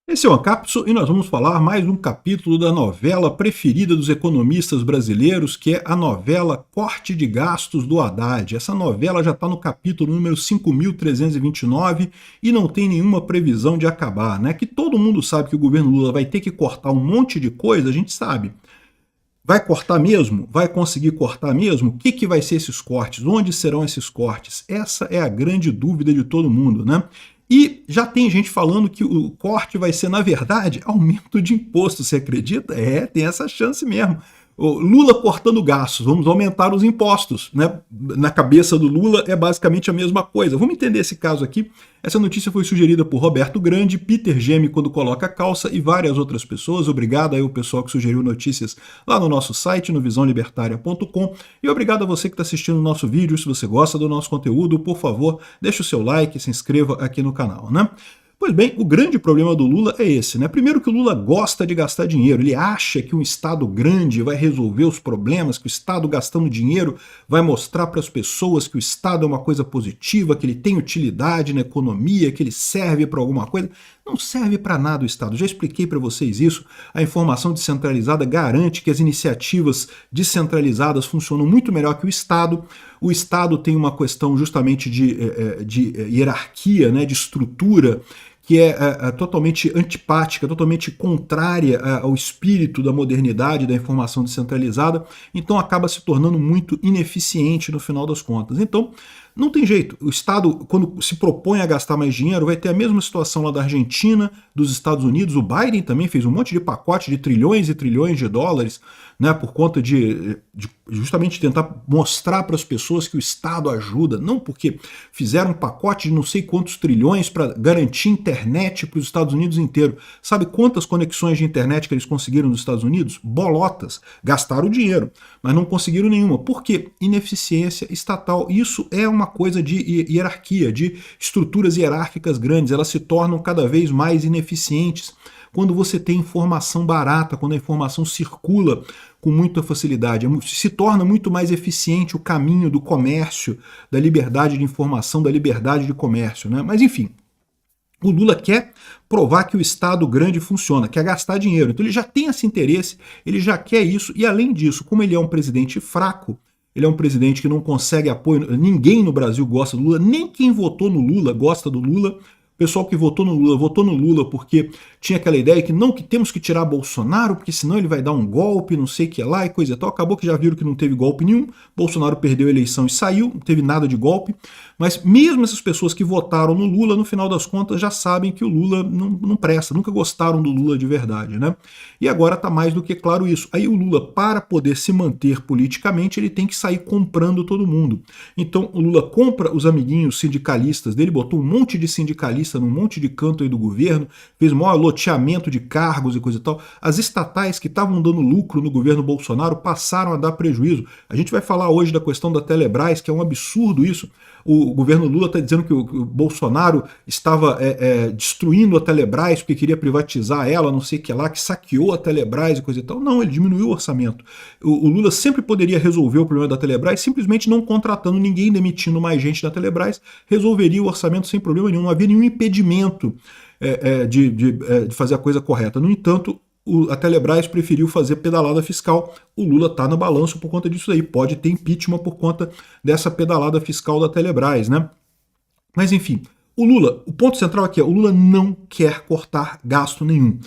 Esse é o Ancapso e nós vamos falar mais um capítulo da novela preferida dos economistas brasileiros, que é a novela Corte de Gastos do Haddad. Essa novela já está no capítulo número 5.329 e não tem nenhuma previsão de acabar, né? Que todo mundo sabe que o governo Lula vai ter que cortar um monte de coisa, a gente sabe. Vai cortar mesmo? Vai conseguir cortar mesmo? O que vai ser esses cortes? Onde serão esses cortes? Essa é a grande dúvida de todo mundo, né? E já tem gente falando que o corte vai ser, na verdade, aumento de imposto. Você acredita? É, tem essa chance mesmo. O Lula cortando gastos, vamos aumentar os impostos, né? Na cabeça do Lula é basicamente a mesma coisa. Vamos entender esse caso aqui. Essa notícia foi sugerida por Roberto Grande, Peter Gemme quando coloca calça e várias outras pessoas. Obrigado aí ao pessoal que sugeriu notícias lá no nosso site, no visãolibertaria.com. E obrigado a você que está assistindo o nosso vídeo. Se você gosta do nosso conteúdo, por favor, deixe o seu like, se inscreva aqui no canal, né? Pois bem, o grande problema do Lula é esse, né? Primeiro que o Lula gosta de gastar dinheiro, ele acha que um Estado grande vai resolver os problemas, que o Estado gastando dinheiro vai mostrar para as pessoas que o Estado é uma coisa positiva, que ele tem utilidade na economia, que ele serve para alguma coisa. Não serve para nada o Estado, já expliquei para vocês isso. A informação descentralizada garante que as iniciativas descentralizadas funcionam muito melhor que o Estado. O Estado tem uma questão justamente de hierarquia, né, de estrutura, que é totalmente antipática, totalmente contrária ao espírito da modernidade, da informação descentralizada, então acaba se tornando muito ineficiente no final das contas. Então, não tem jeito. O Estado, quando se propõe a gastar mais dinheiro, vai ter a mesma situação lá da Argentina, dos Estados Unidos. O Biden também fez um monte de pacote de trilhões e trilhões de dólares, né, por conta de justamente tentar mostrar para as pessoas que o Estado ajuda, não porque fizeram um pacote de não sei quantos trilhões para garantir internet para os Estados Unidos inteiro. Sabe quantas conexões de internet que eles conseguiram nos Estados Unidos? Bolotas. Gastaram dinheiro, mas não conseguiram nenhuma. Por quê? Ineficiência estatal. Isso é uma coisa de hierarquia, de estruturas hierárquicas grandes. Elas se tornam cada vez mais ineficientes quando você tem informação barata, quando a informação circula com muita facilidade. Se torna muito mais eficiente o caminho do comércio, da liberdade de informação, da liberdade de comércio, né? Mas enfim, o Lula quer provar que o Estado grande funciona, quer gastar dinheiro. Então ele já tem esse interesse, ele já quer isso, e além disso, como ele é um presidente fraco, ele é um presidente que não consegue apoio, ninguém no Brasil gosta do Lula, nem quem votou no Lula gosta do Lula. O pessoal que votou no Lula porque tinha aquela ideia que não, que temos que tirar Bolsonaro, porque senão ele vai dar um golpe, não sei o que lá e coisa e tal. Acabou que já viram que não teve golpe nenhum, Bolsonaro perdeu a eleição e saiu, não teve nada de golpe. Mas mesmo essas pessoas que votaram no Lula, no final das contas já sabem que o Lula não presta, nunca gostaram do Lula de verdade, né? E agora está mais do que claro isso. Aí o Lula, para poder se manter politicamente, ele tem que sair comprando todo mundo. Então o Lula compra os amiguinhos sindicalistas dele, botou um monte de sindicalistas num monte de canto aí do governo, fez o maior loteamento de cargos e coisa e tal. As estatais que estavam dando lucro no governo Bolsonaro passaram a dar prejuízo. A gente vai falar hoje da questão da Telebrás, que é um absurdo isso. O governo Lula está dizendo que o Bolsonaro estava destruindo a Telebrás porque queria privatizar ela, não sei o que lá, que saqueou a Telebrás e coisa e tal. Não, ele diminuiu o orçamento. O Lula sempre poderia resolver o problema da Telebrás simplesmente não contratando ninguém, demitindo mais gente da Telebrás, resolveria o orçamento sem problema nenhum, não havia nenhum impedimento de fazer a coisa correta. No entanto, a Telebrás preferiu fazer pedalada fiscal. O Lula está no balanço por conta disso aí. Pode ter impeachment por conta dessa pedalada fiscal da Telebrás, né? Mas enfim, o Lula, o ponto central aqui é, o Lula não quer cortar gasto nenhum.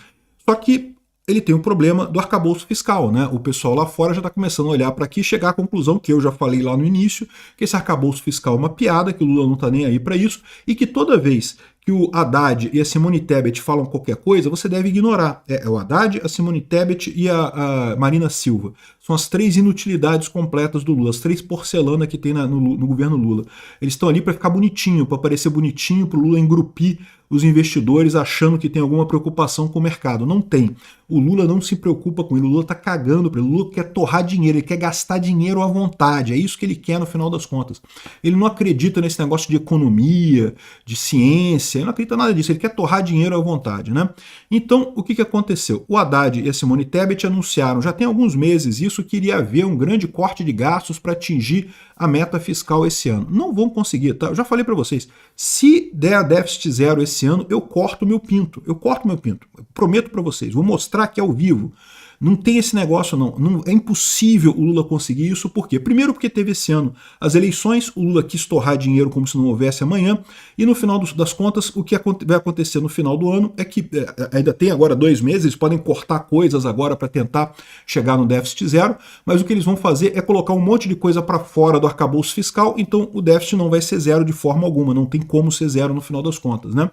Só que ele tem o problema do arcabouço fiscal, né? O pessoal lá fora já está começando a olhar para aqui e chegar à conclusão que eu já falei lá no início, que esse arcabouço fiscal é uma piada, que o Lula não está nem aí para isso, e que toda vez que o Haddad e a Simone Tebet falam qualquer coisa, você deve ignorar. É o Haddad, a Simone Tebet e a Marina Silva. São as três inutilidades completas do Lula, as três porcelanas que tem no governo Lula. Eles estão ali para ficar bonitinho, para parecer bonitinho, para o Lula engrupir os investidores achando que tem alguma preocupação com o mercado. Não tem. O Lula não se preocupa com ele, o Lula está cagando para ele. O Lula quer torrar dinheiro, ele quer gastar dinheiro à vontade. É isso que ele quer no final das contas. Ele não acredita nesse negócio de economia, de ciência, ele não acredita nada disso, ele quer torrar dinheiro à vontade, né? Então, o que aconteceu? O Haddad e a Simone Tebet anunciaram, já tem alguns meses isso, que iria haver um grande corte de gastos para atingir a meta fiscal esse ano. Não vão conseguir, tá? Eu já falei para vocês, se der déficit zero esse esse ano, eu corto meu pinto. Eu corto meu pinto. Eu prometo para vocês. Vou mostrar aqui ao vivo. Não tem esse negócio, não. É impossível o Lula conseguir isso. Por quê? Primeiro porque teve esse ano as eleições, o Lula quis torrar dinheiro como se não houvesse amanhã, e no final das contas, o que vai acontecer no final do ano é que ainda tem agora 2 meses, eles podem cortar coisas agora para tentar chegar no déficit zero, mas o que eles vão fazer é colocar um monte de coisa para fora do arcabouço fiscal, então o déficit não vai ser zero de forma alguma, não tem como ser zero no final das contas, né?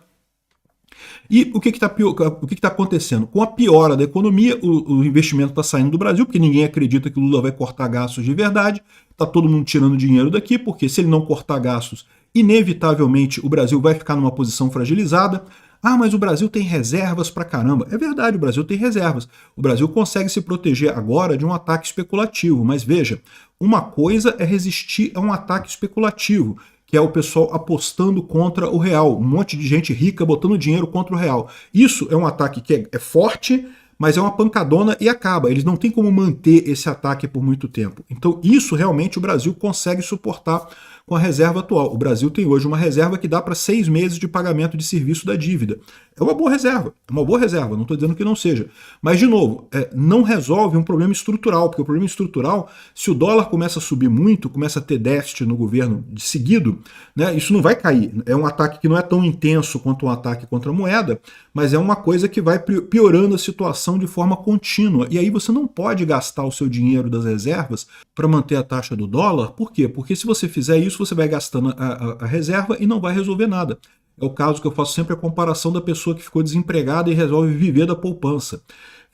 E o que está acontecendo? Com a piora da economia, o investimento está saindo do Brasil, porque ninguém acredita que o Lula vai cortar gastos de verdade, está todo mundo tirando dinheiro daqui, porque se ele não cortar gastos, inevitavelmente o Brasil vai ficar numa posição fragilizada. Ah, mas o Brasil tem reservas pra caramba. É verdade, o Brasil tem reservas. O Brasil consegue se proteger agora de um ataque especulativo, mas veja, uma coisa é resistir a um ataque especulativo, que é o pessoal apostando contra o real, um monte de gente rica botando dinheiro contra o real. Isso é um ataque que é forte, mas é uma pancadona e acaba. Eles não têm como manter esse ataque por muito tempo. Então isso realmente o Brasil consegue suportar com a reserva atual. O Brasil tem hoje uma reserva que dá para 6 meses de pagamento de serviço da dívida. É uma boa reserva, não estou dizendo que não seja. Mas, de novo, não resolve um problema estrutural, porque o problema estrutural, se o dólar começa a subir muito, começa a ter déficit no governo de seguido, né, isso não vai cair. É um ataque que não é tão intenso quanto um ataque contra a moeda, mas é uma coisa que vai piorando a situação de forma contínua. E aí você não pode gastar o seu dinheiro das reservas para manter a taxa do dólar. Por quê? Porque se você fizer isso, você vai gastando a reserva e não vai resolver nada. É o caso que eu faço sempre a comparação da pessoa que ficou desempregada e resolve viver da poupança.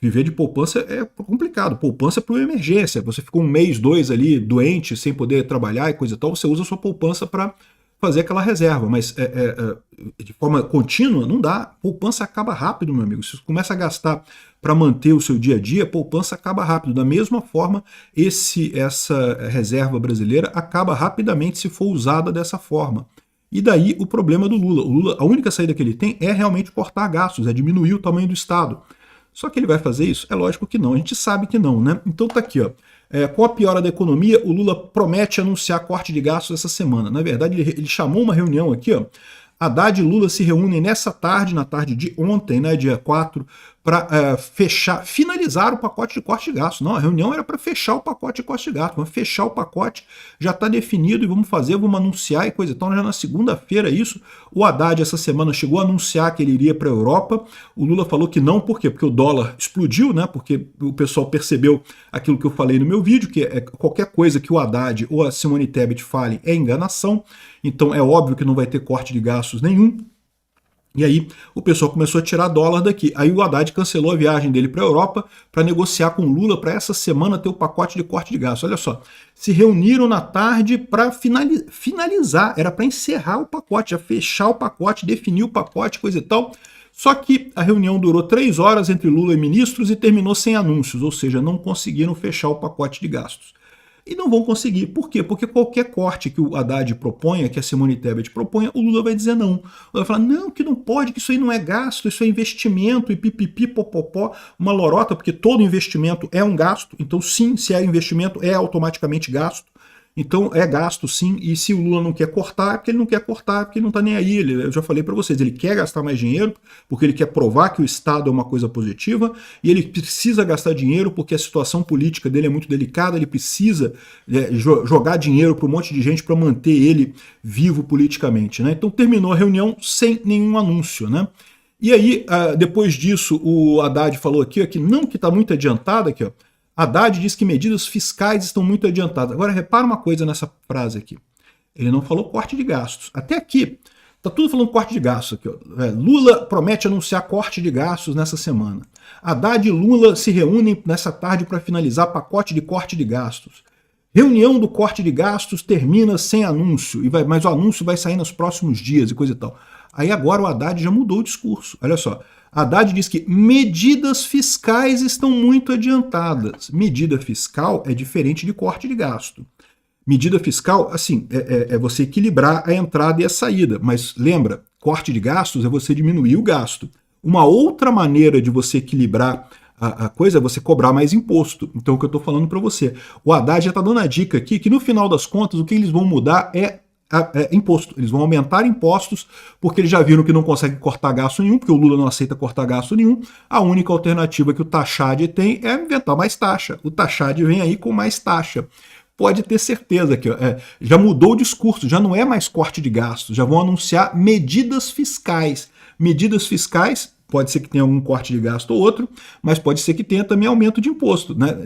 Viver de poupança é complicado. Poupança é para uma emergência. Você ficou 1 mês, 2 ali doente, sem poder trabalhar e coisa e tal, você usa a sua poupança para fazer aquela reserva. Mas de forma contínua, não dá. Poupança acaba rápido, meu amigo. Se você começa a gastar para manter o seu dia a dia, poupança acaba rápido. Da mesma forma, essa reserva brasileira acaba rapidamente se for usada dessa forma. E daí o problema do Lula. O Lula, a única saída que ele tem é realmente cortar gastos, é diminuir o tamanho do Estado. Só que ele vai fazer isso? É lógico que não, a gente sabe que não, né? Então tá aqui, ó. Com a piora da economia, o Lula promete anunciar corte de gastos essa semana. Na verdade, ele chamou uma reunião aqui, ó. Haddad e Lula se reúnem nessa tarde, na tarde de ontem, né, dia 4, para finalizar o pacote de corte de gastos. Não, a reunião era para fechar o pacote de corte de gastos. Vamos fechar o pacote, já está definido e vamos anunciar e coisa e tal. Já na segunda-feira isso, o Haddad essa semana chegou a anunciar que ele iria para a Europa. O Lula falou que não, por quê? Porque o dólar explodiu, né? Porque o pessoal percebeu aquilo que eu falei no meu vídeo, que qualquer coisa que o Haddad ou a Simone Tebet falem é enganação. Então é óbvio que não vai ter corte de gastos nenhum. E aí o pessoal começou a tirar dólar daqui. Aí o Haddad cancelou a viagem dele para a Europa para negociar com o Lula para essa semana ter o pacote de corte de gastos. Olha só, se reuniram na tarde para finalizar, era para encerrar o pacote, já fechar o pacote, definir o pacote, coisa e tal. Só que a reunião durou 3 horas entre Lula e ministros e terminou sem anúncios, ou seja, não conseguiram fechar o pacote de gastos. E não vão conseguir. Por quê? Porque qualquer corte que o Haddad proponha, que a Simone Tebet proponha, o Lula vai dizer não. O Lula vai falar, não, que não pode, que isso aí não é gasto, isso é investimento, e pipipi, popopó, uma lorota, porque todo investimento é um gasto. Então, sim, se é investimento, é automaticamente gasto. Então é gasto sim, e se o Lula não quer cortar, é porque ele não quer cortar, porque ele não está nem aí. Eu já falei para vocês, ele quer gastar mais dinheiro, porque ele quer provar que o Estado é uma coisa positiva, e ele precisa gastar dinheiro porque a situação política dele é muito delicada, ele precisa jogar dinheiro para um monte de gente para manter ele vivo politicamente, né? Então terminou a reunião sem nenhum anúncio, né? E aí, depois disso, o Haddad falou aqui, ó, que não, que está muito adiantado aqui, ó. Haddad diz que medidas fiscais estão muito adiantadas. Agora, repara uma coisa nessa frase aqui. Ele não falou corte de gastos. Até aqui, tá tudo falando corte de gastos aqui. Ó. Lula promete anunciar corte de gastos nessa semana. Haddad e Lula se reúnem nessa tarde para finalizar pacote de corte de gastos. Reunião do corte de gastos termina sem anúncio, mas o anúncio vai sair nos próximos dias e coisa e tal. Aí agora o Haddad já mudou o discurso. Olha só. Haddad diz que medidas fiscais estão muito adiantadas. Medida fiscal é diferente de corte de gasto. Medida fiscal, assim, é você equilibrar a entrada e a saída. Mas lembra, corte de gastos é você diminuir o gasto. Uma outra maneira de você equilibrar a coisa é você cobrar mais imposto. Então, o que eu estou falando para você. O Haddad já está dando a dica aqui que, no final das contas, o que eles vão mudar é imposto. Eles vão aumentar impostos porque eles já viram que não conseguem cortar gasto nenhum, porque o Lula não aceita cortar gasto nenhum. A única alternativa que o Taxade tem é inventar mais taxa. O Taxade vem aí com mais taxa. Pode ter certeza que já mudou o discurso, já não é mais corte de gastos, já vão anunciar medidas fiscais. Medidas fiscais, pode ser que tenha algum corte de gasto ou outro, mas pode ser que tenha também aumento de imposto, né?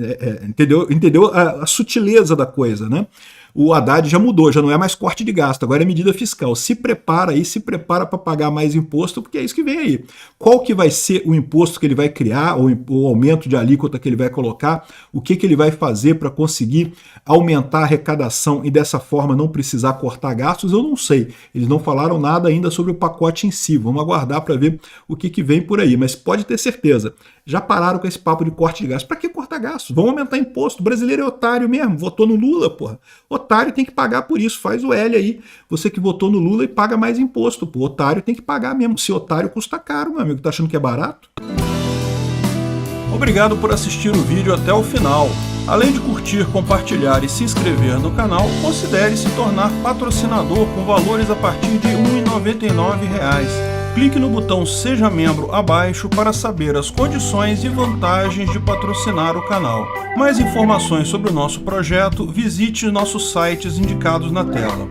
Entendeu a sutileza da coisa, né? O Haddad já mudou, já não é mais corte de gasto, agora é medida fiscal. Se prepara aí, se prepara para pagar mais imposto, porque é isso que vem aí. Qual que vai ser o imposto que ele vai criar, ou o aumento de alíquota que ele vai colocar, o que ele vai fazer para conseguir aumentar a arrecadação e dessa forma não precisar cortar gastos, eu não sei. Eles não falaram nada ainda sobre o pacote em si, vamos aguardar para ver o que vem por aí, mas pode ter certeza, já pararam com esse papo de corte de gastos. Para que cortar gastos? Vão aumentar imposto. O brasileiro é otário mesmo, votou no Lula, porra. Otário tem que pagar por isso, faz o L aí. Você que votou no Lula e paga mais imposto, pô. Otário tem que pagar mesmo. Se otário custa caro, meu amigo, tá achando que é barato? Obrigado por assistir o vídeo até o final. Além de curtir, compartilhar e se inscrever no canal, considere se tornar patrocinador com valores a partir de R$ 1,99. Clique no botão Seja Membro abaixo para saber as condições e vantagens de patrocinar o canal. Mais informações sobre o nosso projeto, visite nossos sites indicados na tela.